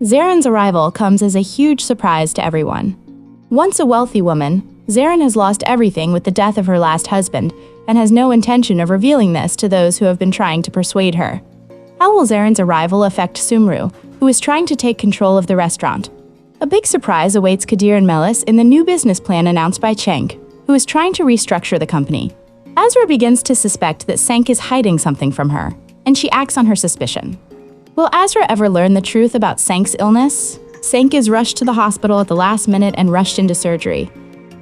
Zaren's arrival comes as a huge surprise to everyone. Once a wealthy woman, Zaren has lost everything with the death of her last husband and has no intention of revealing this to those who have been trying to persuade her. How will Zaren's arrival affect Sumru, who is trying to take control of the restaurant? A big surprise awaits Kadir and Melis in the new business plan announced by Cenk, who is trying to restructure the company. Azra begins to suspect that Cenk is hiding something from her, and she acts on her suspicion. Will Azra ever learn the truth about Cenk's illness? Cenk is rushed to the hospital at the last minute and rushed into surgery.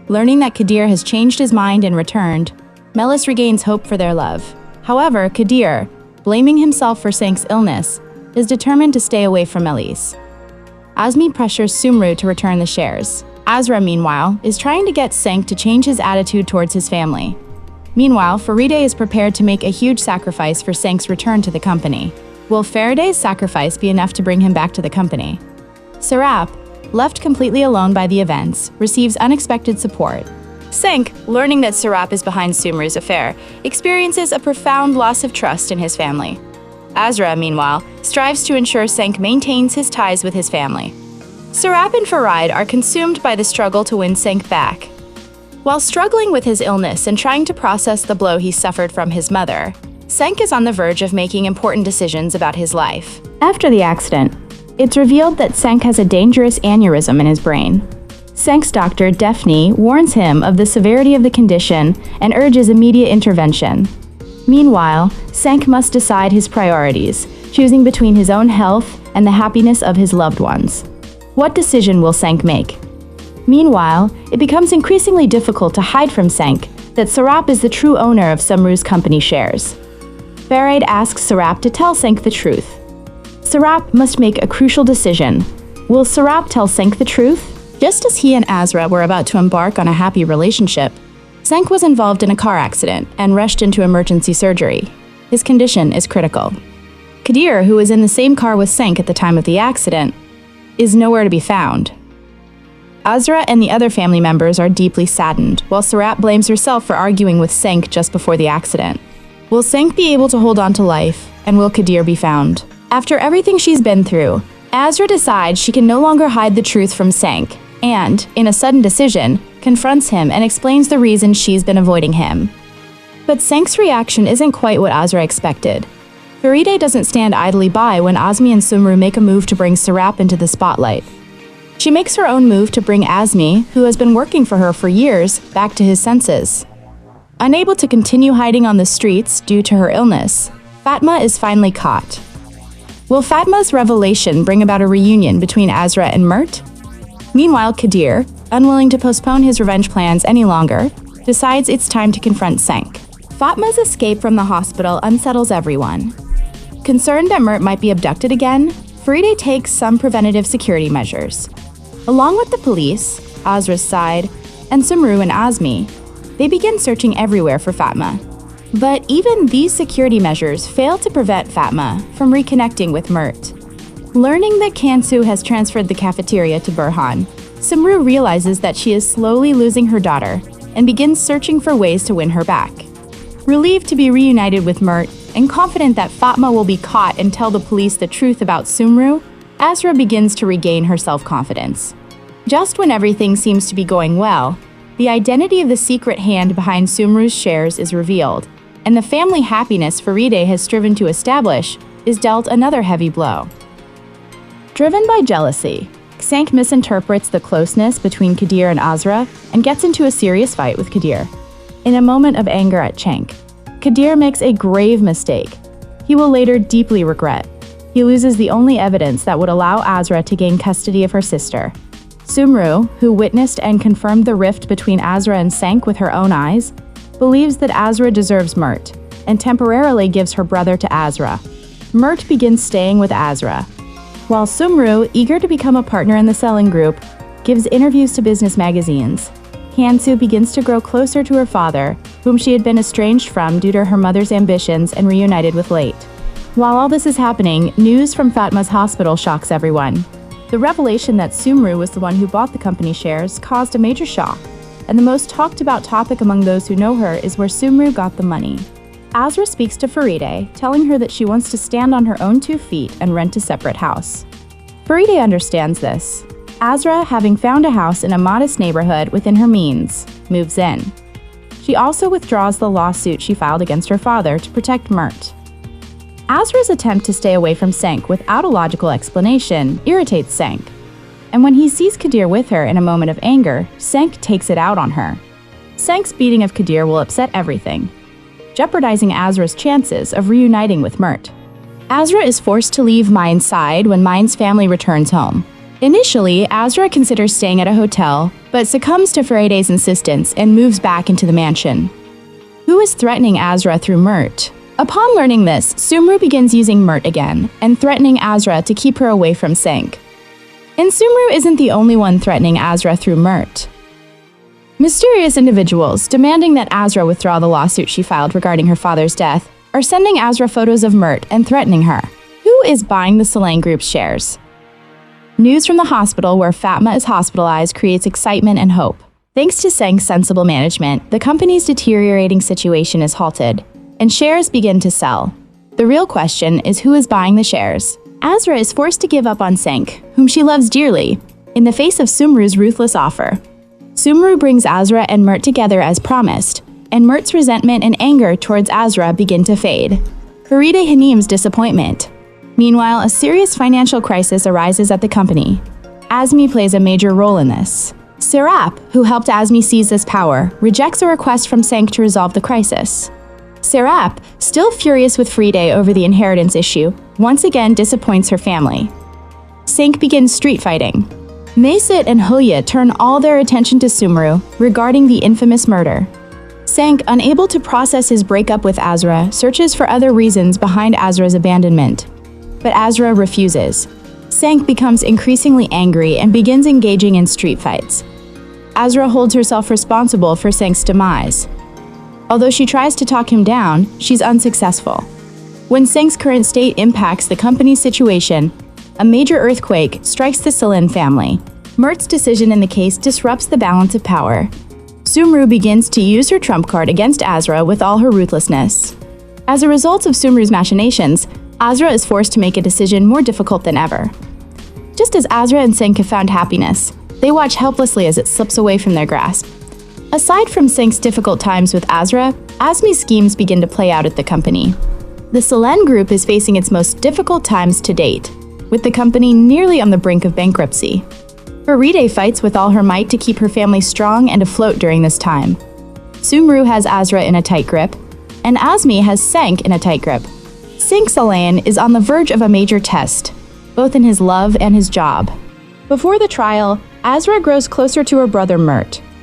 Learning that Kadir has changed his mind and returned, Melis regains hope for their love. However, Kadir, blaming himself for Cenk's illness, is determined to stay away from Melis. Azmi pressures Sumru to return the shares. Azra, meanwhile, is trying to get Cenk to change his attitude towards his family. Meanwhile, Faride is prepared to make a huge sacrifice for Cenk's return to the company. Will Faride's sacrifice be enough to bring him back to the company? Serap, left completely alone by the events, receives unexpected support. Cenk, learning that Serap is behind Sumru's affair, experiences a profound loss of trust in his family. Azra, meanwhile, strives to ensure Cenk maintains his ties with his family. Serap and Faride are consumed by the struggle to win Cenk back. While struggling with his illness and trying to process the blow he suffered from his mother, Cenk is on the verge of making important decisions about his life. After the accident, it's revealed that Cenk has a dangerous aneurysm in his brain. Cenk's doctor, Daphne, warns him of the severity of the condition and urges immediate intervention. Meanwhile, Cenk must decide his priorities, choosing between his own health and the happiness of his loved ones. What decision will Cenk make? Meanwhile, it becomes increasingly difficult to hide from Cenk that Serap is the true owner of Sumru's company shares. Faride asks Serap to tell Cenk the truth. Serap must make a crucial decision. Will Serap tell Cenk the truth? Just as he and Azra were about to embark on a happy relationship, Cenk was involved in a car accident and rushed into emergency surgery. His condition is critical. Kadir, who was in the same car with Cenk at the time of the accident, is nowhere to be found. Azra and the other family members are deeply saddened, while Serap blames herself for arguing with Cenk just before the accident. Will Cenk be able to hold on to life, and will Kadir be found? After everything she's been through, Azra decides she can no longer hide the truth from Cenk, and, in a sudden decision, confronts him and explains the reason she's been avoiding him. But Cenk's reaction isn't quite what Azra expected. Faride doesn't stand idly by when Azmi and Sumru make a move to bring Serap into the spotlight. She makes her own move to bring Azmi, who has been working for her for years, back to his senses. Unable to continue hiding on the streets due to her illness, Fatma is finally caught. Will Fatma's revelation bring about a reunion between Azra and Mert? Meanwhile, Kadir, unwilling to postpone his revenge plans any longer, decides it's time to confront Cenk. Fatma's escape from the hospital unsettles everyone. Concerned that Mert might be abducted again, Faride takes some preventative security measures. Along with the police, Azra's side, and Sumru and Azmi, they begin searching everywhere for Fatma. But even these security measures fail to prevent Fatma from reconnecting with Mert. Learning that Kansu has transferred the cafeteria to Burhan, Sumru realizes that she is slowly losing her daughter and begins searching for ways to win her back. Relieved to be reunited with Mert and confident that Fatma will be caught and tell the police the truth about Sumru, Azra begins to regain her self-confidence. Just when everything seems to be going well, the identity of the secret hand behind Sumru's shares is revealed, and the family happiness Faride has striven to establish is dealt another heavy blow. Driven by jealousy, Cenk misinterprets the closeness between Kadir and Azra and gets into a serious fight with Kadir. In a moment of anger at Cenk, Kadir makes a grave mistake. He will later deeply regret. He loses the only evidence that would allow Azra to gain custody of her sister. Sumru, who witnessed and confirmed the rift between Azra and Cenk with her own eyes, believes that Azra deserves Mert, and temporarily gives her brother to Azra. Mert begins staying with Azra, while Sumru, eager to become a partner in the selling group, gives interviews to business magazines. Kansu begins to grow closer to her father, whom she had been estranged from due to her mother's ambitions and reunited with late. While all this is happening, news from Fatma's hospital shocks everyone. The revelation that Sumru was the one who bought the company shares caused a major shock, and the most talked about topic among those who know her is where Sumru got the money. Azra speaks to Faride, telling her that she wants to stand on her own 2 feet and rent a separate house. Faride understands this. Azra, having found a house in a modest neighborhood within her means, moves in. She also withdraws the lawsuit she filed against her father to protect Mert. Azra's attempt to stay away from Cenk without a logical explanation irritates Cenk. And when he sees Kadir with her in a moment of anger, Cenk takes it out on her. Cenk's beating of Kadir will upset everything, jeopardizing Azra's chances of reuniting with Mert. Azra is forced to leave Mine's side when Mine's family returns home. Initially, Azra considers staying at a hotel, but succumbs to Faride's insistence and moves back into the mansion. Who is threatening Azra through Mert? Upon learning this, Sumru begins using Mert again and threatening Azra to keep her away from Cenk. And Sumru isn't the only one threatening Azra through Mert. Mysterious individuals demanding that Azra withdraw the lawsuit she filed regarding her father's death are sending Azra photos of Mert and threatening her. Who is buying the Solange Group's shares? News from the hospital where Fatma is hospitalized creates excitement and hope. Thanks to Cenk's sensible management, the company's deteriorating situation is halted, and shares begin to sell. The real question is who is buying the shares. Azra is forced to give up on Cenk, whom she loves dearly, in the face of Sumru's ruthless offer. Sumru brings Azra and Mert together as promised, and Mert's resentment and anger towards Azra begin to fade. Faride Hanim's disappointment. Meanwhile, a serious financial crisis arises at the company. Azmi plays a major role in this. Serap, who helped Azmi seize this power, rejects a request from Cenk to resolve the crisis. Serap, still furious with Faride over the inheritance issue, once again disappoints her family. Cenk begins street fighting. Maysit and Hulya turn all their attention to Sumru regarding the infamous murder. Cenk, unable to process his breakup with Azra, searches for other reasons behind Azra's abandonment. But Azra refuses. Cenk becomes increasingly angry and begins engaging in street fights. Azra holds herself responsible for Cenk's demise. Although she tries to talk him down, she's unsuccessful. When Cenk's current state impacts the company's situation, a major earthquake strikes the Salin family. Mert's decision in the case disrupts the balance of power. Sumru begins to use her trump card against Azra with all her ruthlessness. As a result of Sumru's machinations, Azra is forced to make a decision more difficult than ever. Just as Azra and Cenk have found happiness, they watch helplessly as it slips away from their grasp. Aside from Cenk's difficult times with Azra, Azmi's schemes begin to play out at the company. The Solange Group is facing its most difficult times to date, with the company nearly on the brink of bankruptcy. Faride fights with all her might to keep her family strong and afloat during this time. Sumru has Azra in a tight grip, and Azmi has Cenk in a tight grip. Cenk Salayan is on the verge of a major test, both in his love and his job. Before the trial, Azra grows closer to her brother Mert.